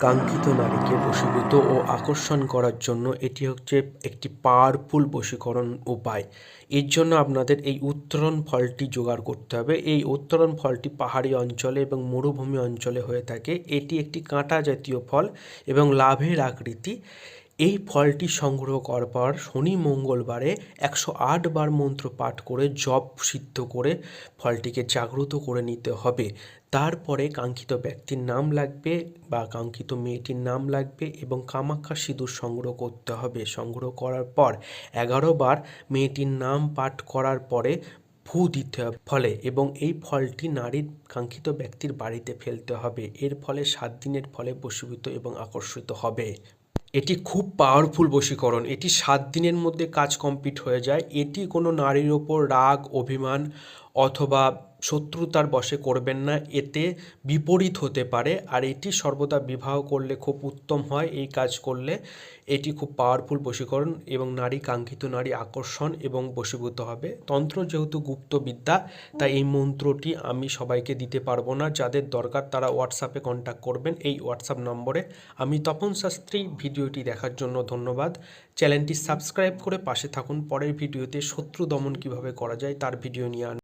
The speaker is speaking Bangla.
কাঙ্ক্ষিত নারীকে বশীভূত ও আকর্ষণ করার জন্য এটি হচ্ছে একটি পাওয়ারফুল বশীকরণ উপায়। এর জন্য আপনাদের এই উত্তরণ ফলটি জোগাড় করতে হবে। এই উত্তরণ ফলটি পাহাড়ি অঞ্চলে এবং মরুভূমি অঞ্চলে হয়ে থাকে। এটি একটি কাঁটা জাতীয় ফল এবং লাভের আকৃতি। এই ফলটি সংগ্রহ করার পর শনি মঙ্গলবারে 108 বার মন্ত্র পাঠ করে জপ সিদ্ধ করে ফলটিকে জাগ্রত করে নিতে হবে। তারপরে কাঙ্ক্ষিত ব্যক্তির নাম লাগবে বা কাঙ্ক্ষিত মেয়েটির নাম লাগবে এবং কামাখ্যা সিঁদুর সংগ্রহ করতে হবে। সংগ্রহ করার পর 11 বার মেয়েটির নাম পাঠ করার পরে ফু দিতে হবে ফলে এবং এই ফলটি নারীর কাঙ্ক্ষিত ব্যক্তির বাড়িতে ফেলতে হবে। এর ফলে 7 দিনের ফলে বশীভূত এবং আকর্ষিত হবে। এটি খুব পাওয়ারফুল বশীকরণ। এটি 7 দিনের মধ্যে কাজ কমপ্লিট হয়ে যায়। এটি কোনো নারীর ওপর রাগ, অভিমান অথবা শত্রুতার বশে করবেন না, এতে বিপরীত হতে পারে। আর এটি সর্বদা বিবাহ করলে খুব উত্তম হয়। এই কাজ করলে এটি খুব পাওয়ারফুল বশীকরণ এবং কাঙ্ক্ষিত নারী আকর্ষণ এবং বশীভূত হবে। তন্ত্র যেহেতু গুপ্তবিদ্যা, তাই এই মন্ত্রটি আমি সবাইকে দিতে পারবো না। যাদের দরকার তারা হোয়াটসঅ্যাপে কন্ট্যাক্ট করবেন এই হোয়াটসঅ্যাপ নম্বরে। আমি তপন শাস্ত্রী। ভিডিওটি দেখার জন্য ধন্যবাদ। চ্যানেলটি সাবস্ক্রাইব করে পাশে থাকুন। পরের ভিডিওতে শত্রু দমন কিভাবে করা যায় তার ভিডিও নিয়ে